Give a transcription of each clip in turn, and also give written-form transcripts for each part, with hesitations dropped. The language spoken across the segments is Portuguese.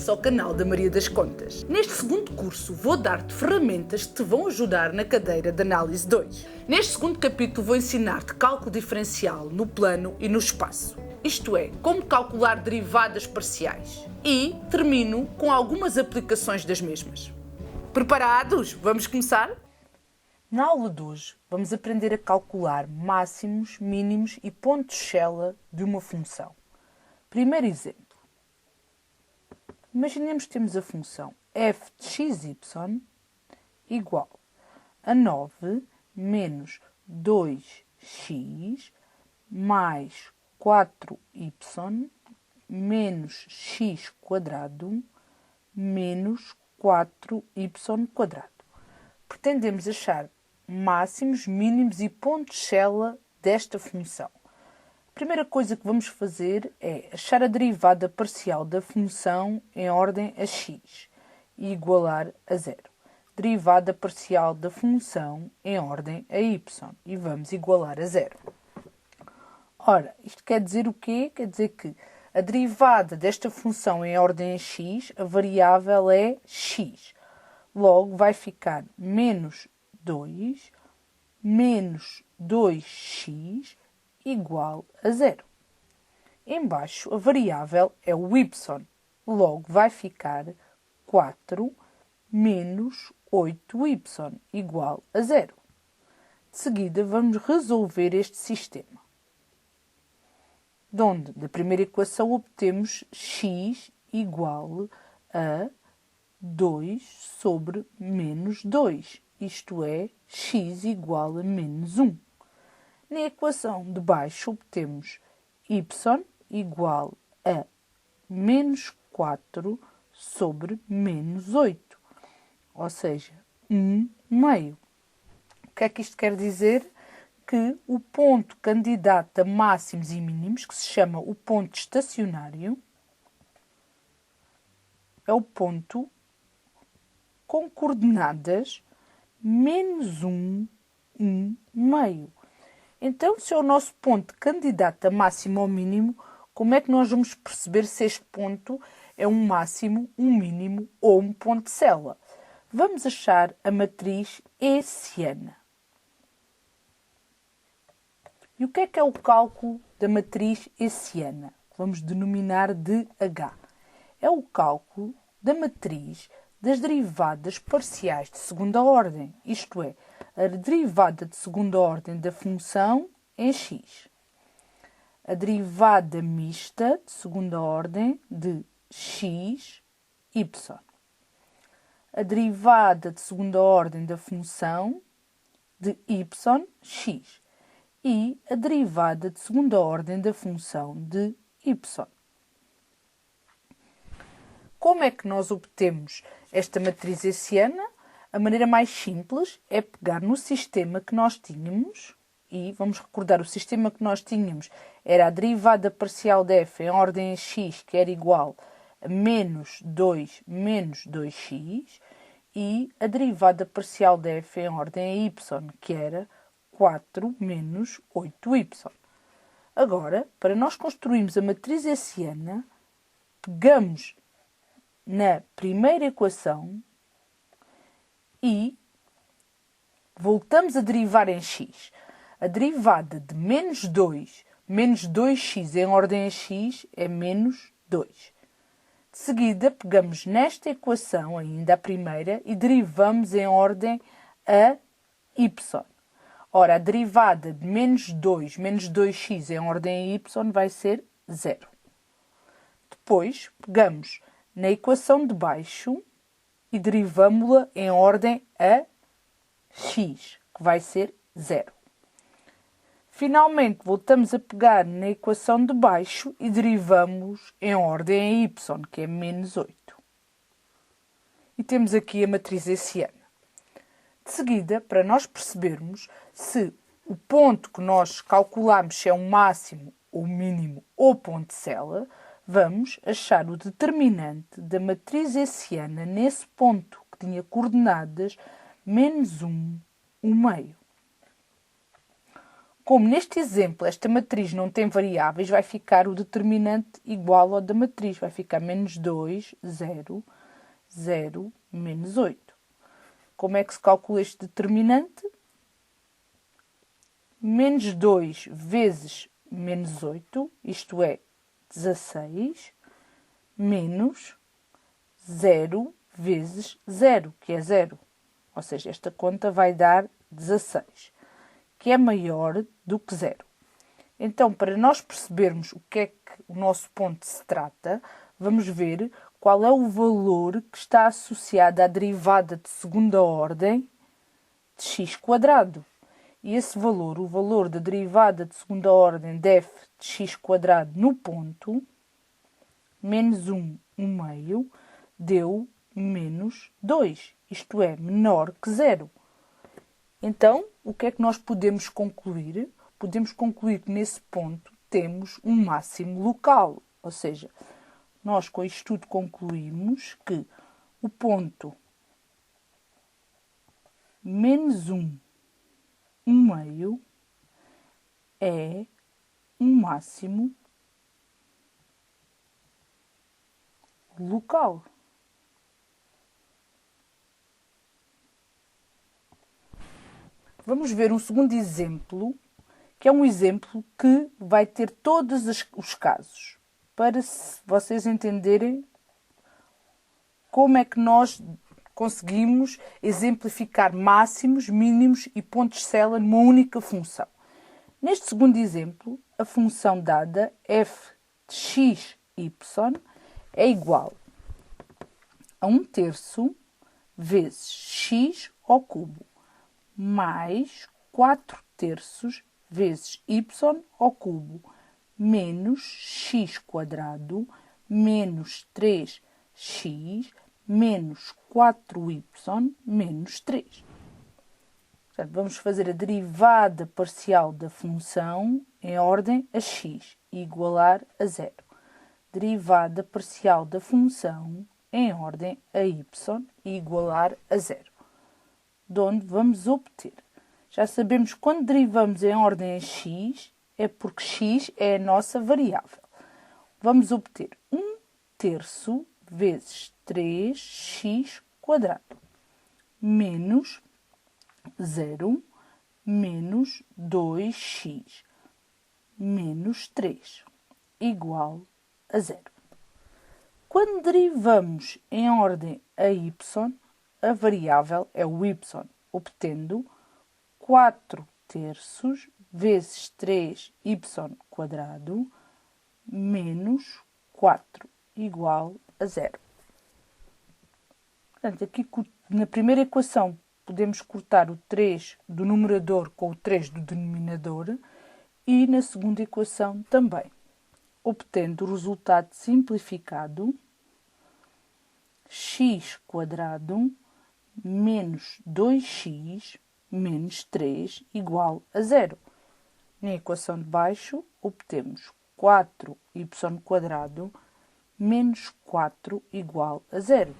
regresso ao canal da Maria das Contas. Neste segundo curso vou dar-te ferramentas que te vão ajudar na cadeira de Análise 2. Neste segundo capítulo vou ensinar-te cálculo diferencial no plano e no espaço. Isto é, como calcular derivadas parciais. E termino com algumas aplicações das mesmas. Preparados? Vamos começar? Na aula de hoje vamos aprender a calcular máximos, mínimos e pontos-cella de uma função. Primeiro exemplo. Imaginemos que temos a função f de xy igual a 9 menos 2x mais 4y menos x quadrado menos 4y². Pretendemos achar máximos, mínimos e pontos-cella desta função. A primeira coisa que vamos fazer é achar a derivada parcial da função em ordem a x e igualar a zero. Derivada parcial da função em ordem a y e vamos igualar a zero. Ora, isto quer dizer o quê? Quer dizer que a derivada desta função em ordem a x, a variável é x. Logo, vai ficar menos 2 menos 2x igual a zero. Embaixo, a variável é o y. Logo, vai ficar 4 menos 8y igual a zero. De seguida, vamos resolver este sistema. Onde, da primeira equação, obtemos x igual a 2 sobre menos 2. Isto é, x igual a menos 1. Na equação de baixo, obtemos y igual a menos 4 sobre menos 8, ou seja, 1/2. O que é que isto quer dizer? Que o ponto candidato a máximos e mínimos, que se chama o ponto estacionário, é o ponto com coordenadas menos 1, 1/2. Então, se é o nosso ponto candidato a máximo ou mínimo, como é que nós vamos perceber se este ponto é um máximo, um mínimo ou um ponto-cella? Vamos achar a matriz hessiana. E o que é o cálculo da matriz hessiana? Vamos denominar de H. É o cálculo da matriz das derivadas parciais de segunda ordem, isto é, a derivada de segunda ordem da função em x. A derivada mista de segunda ordem de x, y. A derivada de segunda ordem da função de y, x. E a derivada de segunda ordem da função de y. Como é que nós obtemos esta matriz hessiana? A maneira mais simples é pegar no sistema que nós tínhamos, e vamos recordar, o sistema que nós tínhamos era a derivada parcial de f em ordem a x, que era igual a menos 2 menos 2x, e a derivada parcial de f em ordem a y, que era 4 menos 8y. Agora, para nós construirmos a matriz hessiana, pegamos na primeira equação e voltamos a derivar em x. A derivada de menos 2 menos 2x em ordem a x é menos 2. De seguida, pegamos nesta equação, ainda a primeira, e derivamos em ordem a y. Ora, a derivada de menos 2 menos 2x em ordem a y vai ser 0. Depois, pegamos na equação de baixo e derivamos-la em ordem a x, que vai ser 0. Finalmente, voltamos a pegar na equação de baixo e derivamos em ordem a y, que é menos 8. E temos aqui a matriz hessiana. De seguida, para nós percebermos se o ponto que nós calculamos se é um máximo, ou mínimo, ou ponto-cella, vamos achar o determinante da matriz hessiana nesse ponto que tinha coordenadas menos 1, 1/2. Como neste exemplo esta matriz não tem variáveis, vai ficar o determinante igual ao da matriz. Vai ficar menos 2, 0, 0, menos 8. Como é que se calcula este determinante? Menos 2 vezes menos 8, isto é 16, menos 0 vezes 0, que é 0. Ou seja, esta conta vai dar 16, que é maior do que 0. Então, para nós percebermos o que é que o nosso ponto se trata, vamos ver qual é o valor que está associado à derivada de segunda ordem de x². E esse valor, o valor da derivada de segunda ordem de f de x² no ponto, menos 1, 1 meio, deu menos 2. Isto é, menor que 0. Então, o que é que nós podemos concluir? Podemos concluir que nesse ponto temos um máximo local. Ou seja, nós com isto tudo concluímos que o ponto menos 1, 1 meio é um máximo local. Vamos ver um segundo exemplo, que é um exemplo que vai ter todos os casos, para vocês entenderem como é que nós conseguimos exemplificar máximos, mínimos e pontos célula numa única função. Neste segundo exemplo, a função dada f de x, y é igual a 1/3 vezes x ao cubo mais 4/3 vezes y ao cubo menos x² menos 3x menos 4y menos 3. Portanto, vamos fazer a derivada parcial da função em ordem a x e igualar a 0. Derivada parcial da função em ordem a y e igualar a 0. De onde vamos obter? Já sabemos que quando derivamos em ordem a x, é porque x é a nossa variável. Vamos obter 1/3 vezes 3x² menos 0 menos 2x menos 3 igual a 0. Quando derivamos em ordem a y, a variável é o y, obtendo 4/3 vezes 3y² menos 4 igual a 0. Portanto, aqui na primeira equação podemos cortar o 3 do numerador com o 3 do denominador e na segunda equação também, obtendo o resultado simplificado x² menos 2x menos 3 igual a 0. Na equação de baixo, obtemos 4y² menos 4 igual a 0.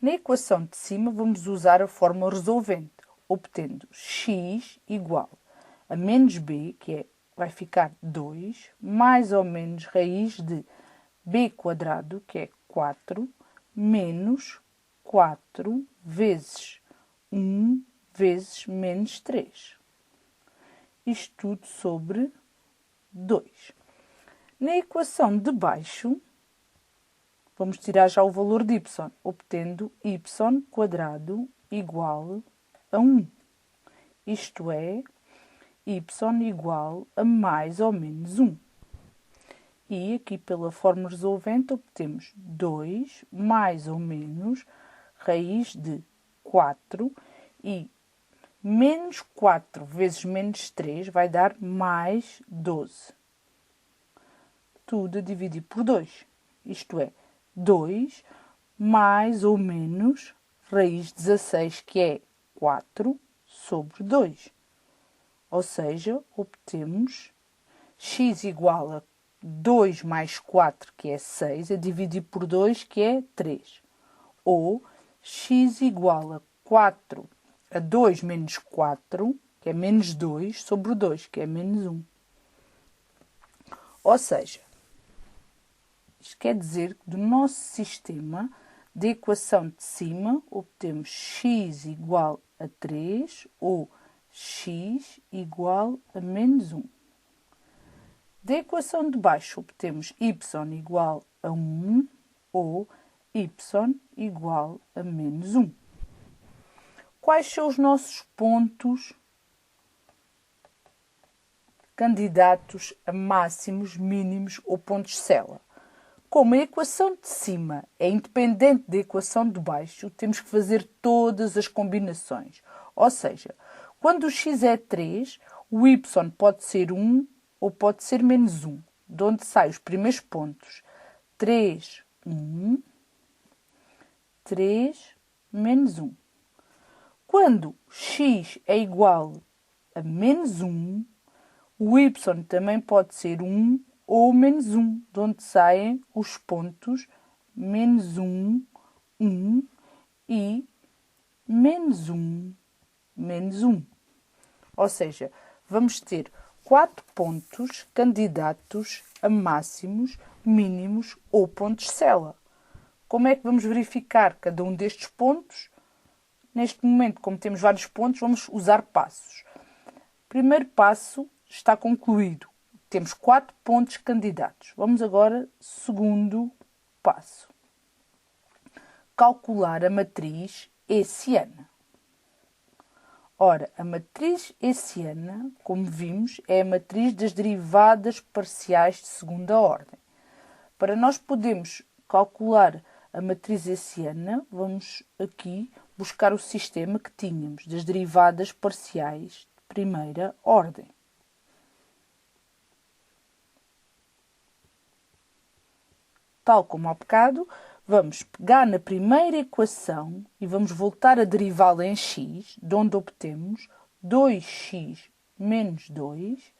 Na equação de cima, vamos usar a fórmula resolvente, obtendo x igual a menos b, vai ficar 2, mais ou menos raiz de b², que é 4, menos 4 vezes 1 vezes menos 3. Isto tudo sobre 2. Na equação de baixo, vamos tirar já o valor de y, obtendo y² igual a 1. Isto é, y igual a mais ou menos 1. E aqui pela fórmula resolvente obtemos 2 mais ou menos raiz de 4 e menos 4 vezes menos 3 vai dar mais 12. Tudo a dividir por 2. Isto é, 2 mais ou menos raiz de 16, que é 4, sobre 2. Ou seja, obtemos x igual a 2 mais 4, que é 6, a dividir por 2, que é 3. Ou x igual a 4 a 2 menos 4, que é menos 2, sobre o 2, que é menos 1. Ou seja, isto quer dizer que do nosso sistema de equação de cima obtemos x igual a 3 ou x igual a menos 1. Da equação de baixo obtemos y igual a 1 ou y igual a menos 1. Quais são os nossos pontos candidatos a máximos, mínimos ou pontos célula? Como a equação de cima é independente da equação de baixo, temos que fazer todas as combinações. Ou seja, quando o x é 3, o y pode ser 1 ou pode ser menos 1. De onde saem os primeiros pontos? 3, 1, 3, menos 1. Quando x é igual a menos 1, o y também pode ser 1 ou menos 1, de onde saem os pontos menos 1, 1 e menos 1, menos 1. Ou seja, vamos ter 4 pontos candidatos a máximos, mínimos ou pontos célula. Como é que vamos verificar cada um destes pontos? Neste momento, como temos vários pontos, vamos usar passos. Primeiro passo está concluído. Temos 4 pontos candidatos. Vamos agora, segundo passo. Calcular a matriz hessiana. Ora, a matriz hessiana, como vimos, é a matriz das derivadas parciais de segunda ordem. Para nós podermos calcular a matriz hessiana, vamos aqui buscar o sistema que tínhamos das derivadas parciais de primeira ordem. Tal como há bocado, vamos pegar na primeira equação e vamos voltar a derivá-la em x, de onde obtemos 2x menos 2,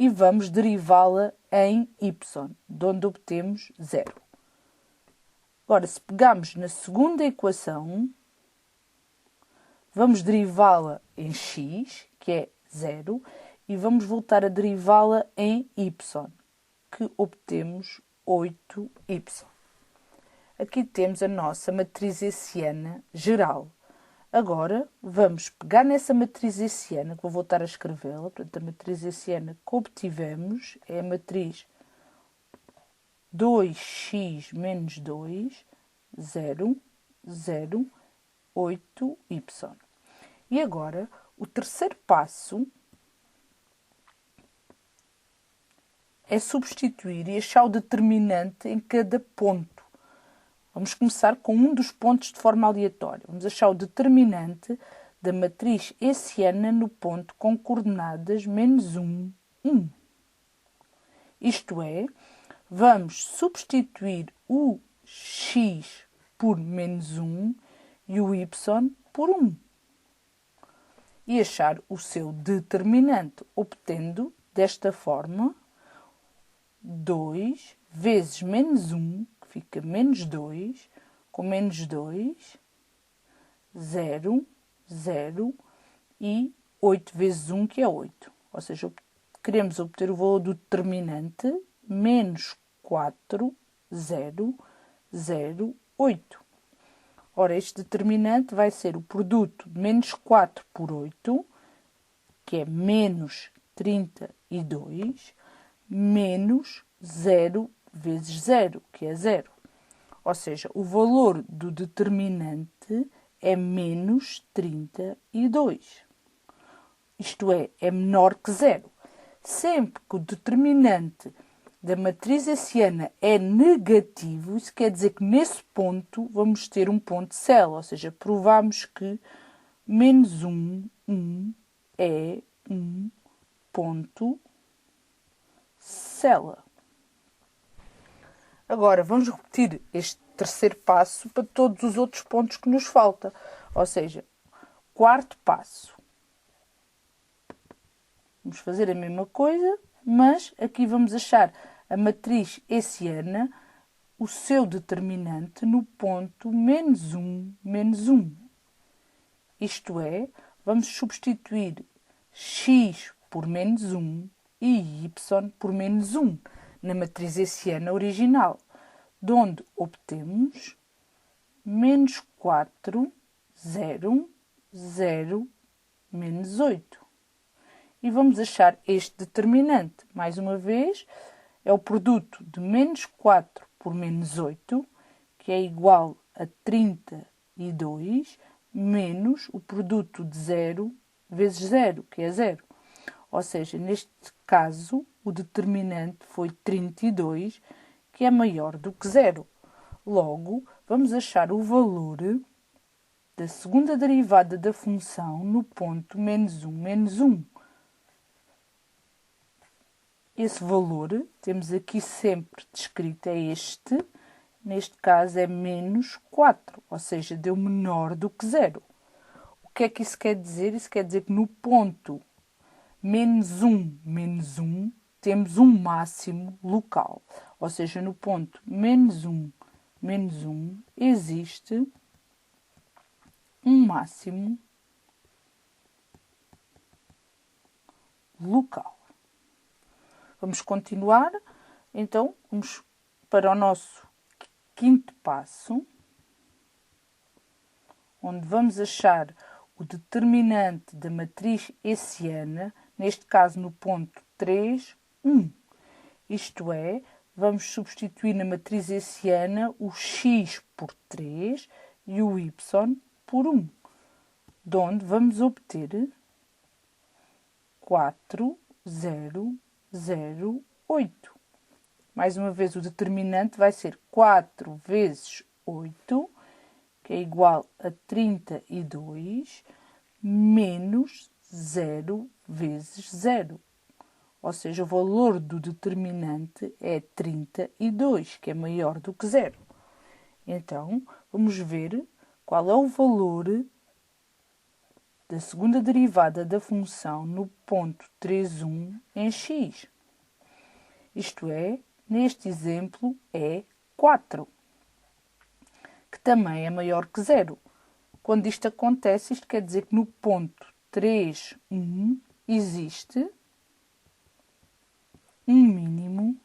e vamos derivá-la em y, de onde obtemos 0. Agora, se pegarmos na segunda equação, vamos derivá-la em x, que é 0, e vamos voltar a derivá-la em y, que obtemos 8y. Aqui temos a nossa matriz hessiana geral. Agora, vamos pegar nessa matriz hessiana, que vou voltar a escrevê-la. Portanto, a matriz hessiana que obtivemos é a matriz 2x menos 2, 0, 0, 8y. E agora, o terceiro passo é substituir e achar o determinante em cada ponto. Vamos começar com um dos pontos de forma aleatória. Vamos achar o determinante da matriz hessiana no ponto com coordenadas menos 1, 1. Isto é, vamos substituir o x por menos 1 e o y por 1. E achar o seu determinante, obtendo desta forma 2 vezes menos 1, que fica menos 2, com menos 2, 0, 0 e 8 vezes 1, que é 8. Ou seja, queremos obter o valor do determinante menos 4, 0, 0, 8. Ora, este determinante vai ser o produto de menos 4 por 8, que é menos 32, menos 0 vezes 0, que é 0. Ou seja, o valor do determinante é menos 32. Isto é menor que 0. Sempre que o determinante da matriz hessiana é negativo, isso quer dizer que nesse ponto vamos ter um ponto célula, ou seja, provamos que menos 1, 1 é um ponto célula. Agora, vamos repetir este terceiro passo para todos os outros pontos que nos faltam. Ou seja, quarto passo. Vamos fazer a mesma coisa, mas aqui vamos achar a matriz hessiana, o seu determinante no ponto menos 1, menos 1. Isto é, vamos substituir x por menos 1 e y por menos 1 na matriz hessiana original, de onde obtemos menos 4, 0, 0, menos 8. E vamos achar este determinante. Mais uma vez, é o produto de menos 4 por menos 8, que é igual a 32, menos o produto de 0 vezes 0, que é 0. Ou seja, neste caso, o determinante foi 32, que é maior do que 0. Logo, vamos achar o valor da segunda derivada da função no ponto menos 1, menos 1. Esse valor, temos aqui sempre descrito, é este. Neste caso é menos 4, ou seja, deu menor do que 0. O que é que isso quer dizer? Isso quer dizer que no ponto menos 1, temos um máximo local. Ou seja, no ponto menos 1, existe um máximo local. Vamos continuar. Então, vamos para o nosso quinto passo, onde vamos achar o determinante da matriz hessiana, neste caso no ponto 3, 1. Isto é, vamos substituir na matriz hessiana o x por 3 e o y por 1, de onde vamos obter 4, 0, 0, 8. Mais uma vez, o determinante vai ser 4 vezes 8, que é igual a 32, menos 0 vezes 0. Ou seja, o valor do determinante é 32, que é maior do que 0. Então, vamos ver qual é o valor da segunda derivada da função no ponto 3,1 em x. Isto é, neste exemplo, é 4, que também é maior que 0. Quando isto acontece, isto quer dizer que no ponto 3,1 existe um mínimo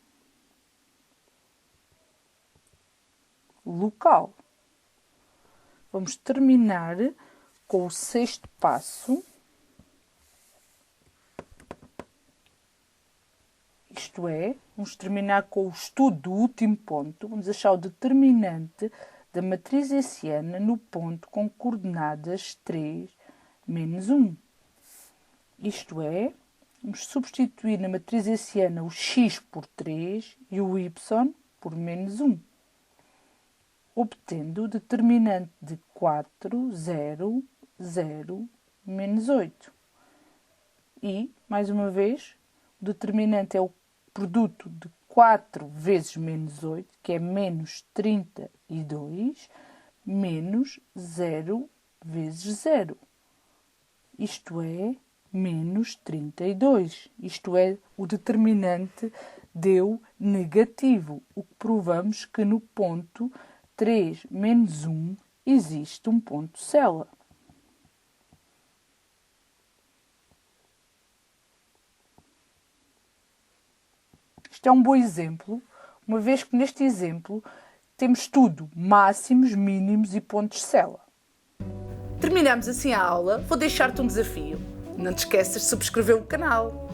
local. Vamos terminar com o sexto passo. Isto é, vamos terminar com o estudo do último ponto. Vamos achar o determinante da matriz hessiana no ponto com coordenadas 3, menos 1. Isto é, vamos substituir na matriz hessiana o x por 3 e o y por menos 1, obtendo o determinante de 4, 0, 0, menos 8. E, mais uma vez, o determinante é o produto de 4 vezes menos 8, que é menos 32, menos 0 vezes 0. Isto é, menos 32. Isto é, o determinante deu negativo, o que provamos que no ponto 3 menos 1 existe um ponto célula. Isto é um bom exemplo, uma vez que neste exemplo temos tudo, máximos, mínimos e pontos célula. Terminamos assim a aula. Vou deixar-te um desafio. Não te esqueças de subscrever o canal.